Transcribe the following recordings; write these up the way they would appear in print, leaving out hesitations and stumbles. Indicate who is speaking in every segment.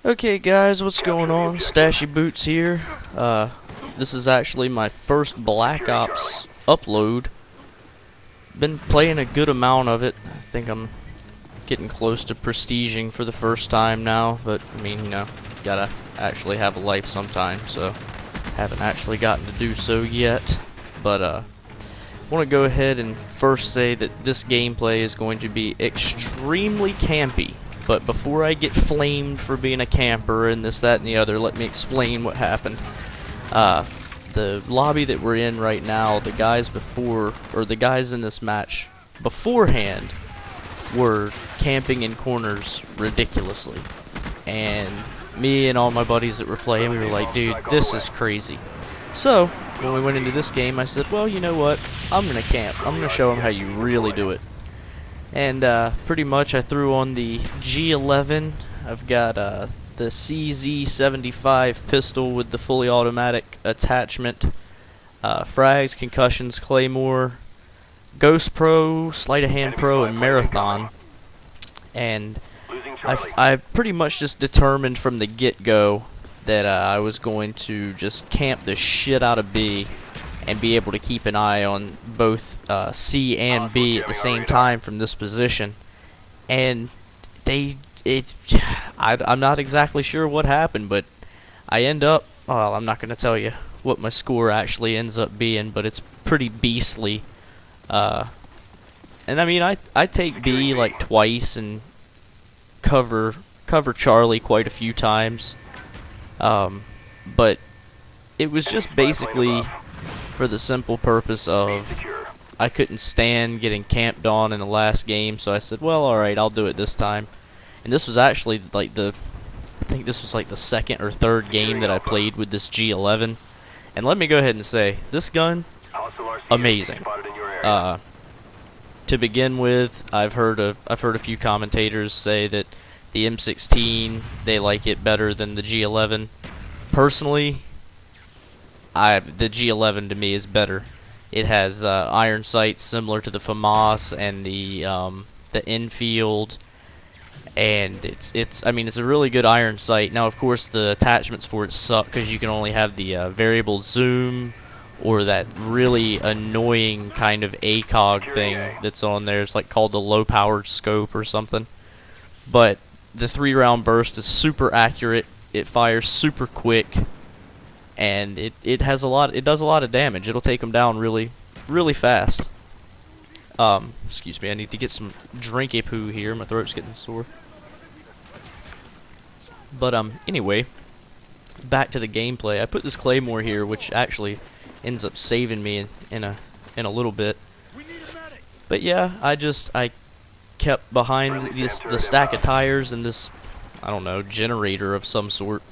Speaker 1: Okay guys, what's going on? Stashy Boots here. This is actually my first Black Ops upload. Been playing a good amount of it. I think I'm getting close to prestiging for the first time now, but I mean, you know, gotta actually have a life sometime, so haven't actually gotten to do so yet. But I want to go ahead and first say that this gameplay is going to be extremely campy. But before I get flamed for being a camper and this, that, and the other, let me explain what happened. The lobby that we're in right now, the guys in this match beforehand were camping in corners ridiculously. And me and all my buddies that were playing, we were like, dude, this is crazy. So, when we went into this game, I said, well, you know what? I'm going to camp. I'm going to show them how you really do it. And pretty much I threw on the G11. I've got the CZ75 pistol with the fully automatic attachment, frags, concussions, claymore, Ghost Pro, sleight of hand pro, and marathon. And I pretty much just determined from the get-go that I was going to just camp the shit out of B and be able to keep an eye on both C and B at the same time from this position. And I'm not exactly sure what happened, but I end up, well, I'm not going to tell you what my score actually ends up being, but it's pretty beastly. And I mean, I take B like twice and cover Charlie quite a few times. But it was just basically for the simple purpose of I couldn't stand getting camped on in the last game, so I said, well, alright, I'll do it this time. And this was actually like I think this was like the second or third game that I played with this G11. And let me go ahead and say, this gun, amazing. To begin with, I've heard a few commentators say that the M16, they like it better than the G11. Personally, the G11 to me is better. It has iron sights similar to the FAMAS and the Enfield, and I mean, it's a really good iron sight. Now, of course, the attachments for it suck because you can only have the variable zoom or that really annoying kind of ACOG thing that's on there. It's like called the low-powered scope or something. But the 3-round burst is super accurate. It fires super quick. And it does a lot of damage. It'll take them down really fast. Excuse me, I need to get some drinky poo here. My throat's getting sore. But anyway, back to the gameplay. I put this claymore here, which actually ends up saving me in a little bit. But yeah, I kept behind the stack of tires and this, I don't know, generator of some sort,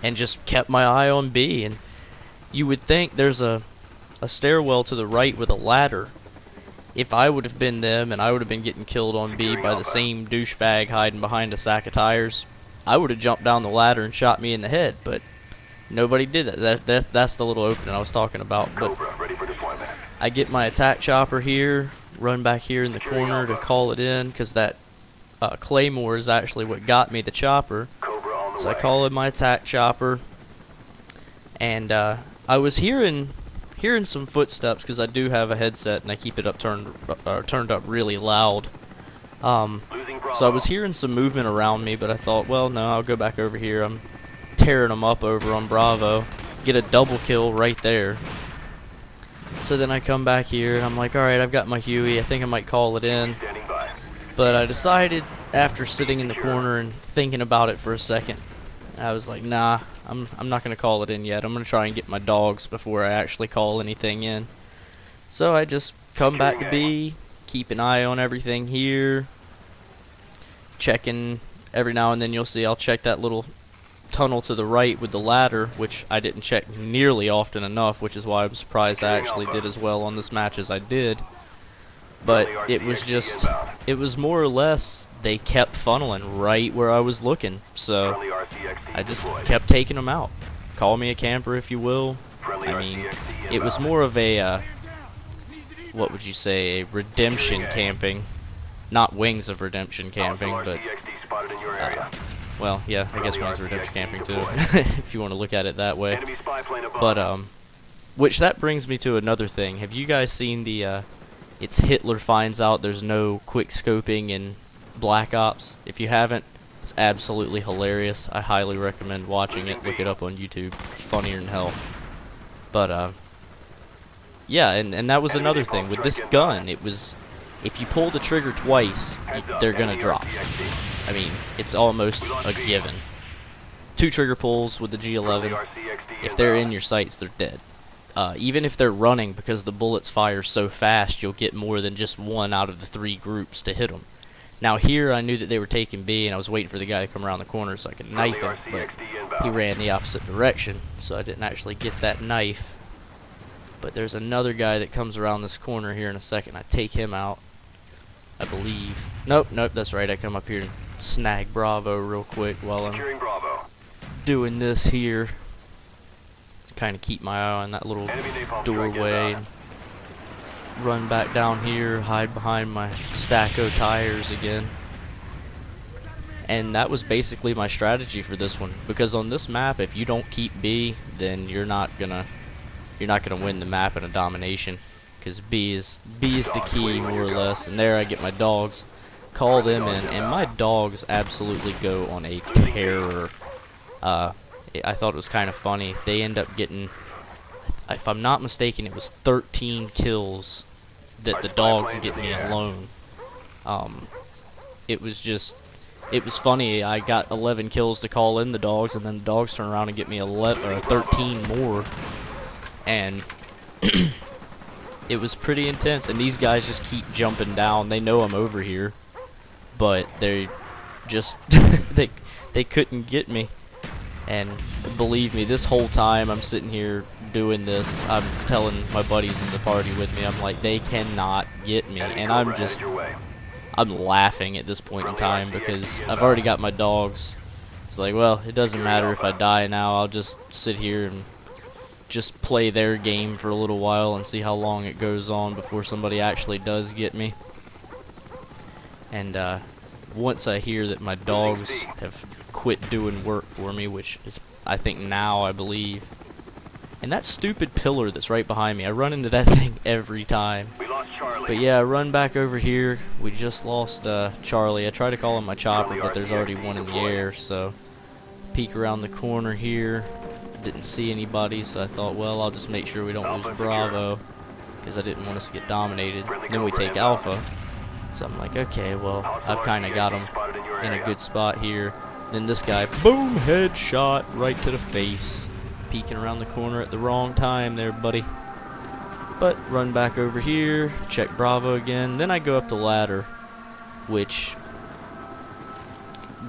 Speaker 1: and just kept my eye on B. And you would think there's a stairwell to the right with a ladder. If I would have been them and I would have been getting killed on B by the same douchebag hiding behind a sack of tires, I would have jumped down the ladder and shot me in the head, but nobody did that. That's the little opening I was talking about. But I get my attack chopper here, run back here in the corner to call it in, because that claymore is actually what got me the chopper. So I call in my attack chopper, and I was hearing some footsteps because I do have a headset and I keep it turned up really loud. So I was hearing some movement around me, but I thought, well, no, I'll go back over here. I'm tearing them up over on Bravo. Get a double kill right there. So then I come back here and I'm like, alright, I've got my Huey. I think I might call it in. But I decided, after sitting in the corner and thinking about it for a second, I was like, nah, I'm not going to call it in yet. I'm going to try and get my dogs before I actually call anything in. So I just come back to B, keep an eye on everything here, checking every now and then. You'll see I'll check that little tunnel to the right with the ladder, which I didn't check nearly often enough, which is why I'm surprised I actually did as well on this match as I did. But it was more or less, they kept funneling right where I was looking, so I just kept taking them out. Call me a camper if you will. I mean, it was more of a, what would you say, a redemption camping. Not Wings of Redemption camping, but Well, yeah, I guess one's redemption camping too, if you want to look at it that way. But, which that brings me to another thing. Have you guys seen the, it's Hitler finds out there's no quick scoping in Black Ops? If you haven't, it's absolutely hilarious. I highly recommend watching it. Look it up on YouTube. Funnier than hell. But, yeah, and that was another thing. With this gun, it was, if you pull the trigger twice, they're gonna drop. I mean, it's almost a given. 2 trigger pulls with the G11. If they're in your sights, they're dead. Even if they're running, because the bullets fire so fast, you'll get more than just 1 out of the 3 groups to hit them. Now here, I knew that they were taking B, and I was waiting for the guy to come around the corner so I could knife him, but he ran the opposite direction, so I didn't actually get that knife. But there's another guy that comes around this corner here in a second. I take him out, I believe. Nope, that's right. I come up here and snag Bravo real quick while I'm doing this here. Kind of keep my eye on that little doorway. Run back down here, hide behind my stack of tires again. And that was basically my strategy for this one, because on this map, if you don't keep B, then you're not gonna win the map in a domination, because B is the key, more or less. And there I get my dogs, call them in, and my dogs absolutely go on a terror. I thought it was kind of funny. They end up getting, if I'm not mistaken, it was 13 kills that the dogs get me alone. It was funny. I got 11 kills to call in the dogs, and then the dogs turn around and get me 13 more. And it was pretty intense. And these guys just keep jumping down. They know I'm over here, but they just they couldn't get me. And believe me, this whole time I'm sitting here doing this, I'm telling my buddies in the party with me, I'm like, they cannot get me. And I'm laughing at this point in time, because I've already got my dogs. It's like, well, it doesn't matter if I die now. I'll just sit here and just play their game for a little while and see how long it goes on before somebody actually does get me. And once I hear that my dogs have quit doing work for me, which is, I think now, I believe. And that stupid pillar that's right behind me, I run into that thing every time. But yeah, I run back over here. We just lost Charlie. I try to call him my chopper, but there's already one in the air, so peek around the corner here. Didn't see anybody, so I thought, well, I'll just make sure we don't lose Bravo, because I didn't want us to get dominated. Then we take Alpha. So I'm like, okay, well, I've kind of got him in a good spot here. Then this guy, boom, headshot right to the face. Peeking around the corner at the wrong time there, buddy. But run back over here, check Bravo again. Then I go up the ladder, which,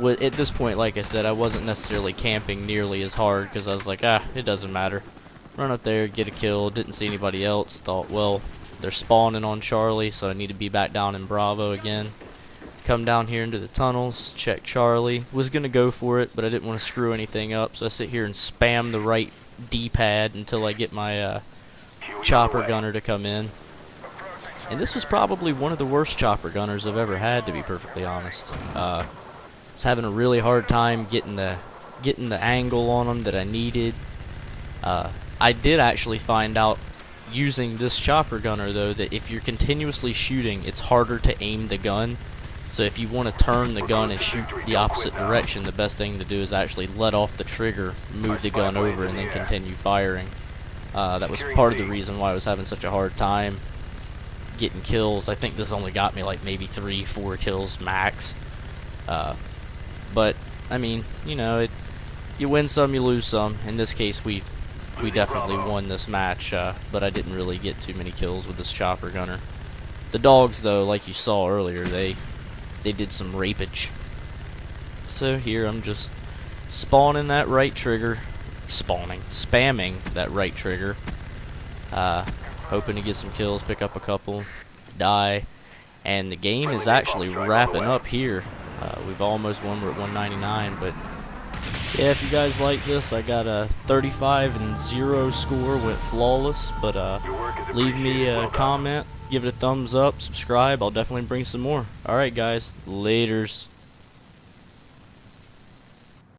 Speaker 1: at this point, like I said, I wasn't necessarily camping nearly as hard, because I was like, it doesn't matter. Run up there, get a kill, didn't see anybody else. Thought, well, they're spawning on Charlie, so I need to be back down in Bravo again. Come down here into the tunnels, check Charlie. Was going to go for it, but I didn't want to screw anything up, so I sit here and spam the right D-pad until I get my chopper gunner to come in. And this was probably one of the worst chopper gunners I've ever had, to be perfectly honest. I was having a really hard time getting the angle on them that I needed. I did actually find out, using this chopper gunner though, that if you're continuously shooting, it's harder to aim the gun. So if you want to turn the gun and shoot the opposite direction, the best thing to do is actually let off the trigger, move the gun over, and then continue firing. That was part of the reason why I was having such a hard time getting kills. I think this only got me like maybe 3-4 kills max. But I mean, you know, you win some, you lose some. In this case, we definitely won this match, but I didn't really get too many kills with this chopper gunner. The dogs, though, like you saw earlier, they did some rapage. So here I'm just spawning that right trigger, spamming that right trigger, hoping to get some kills, pick up a couple, die, and the game is actually wrapping up here. We've almost won. We're at 199, but yeah, if you guys like this, I got a 35-0 score, went flawless. But leave me a comment, give it a thumbs up, subscribe. I'll definitely bring some more. Alright guys, laters.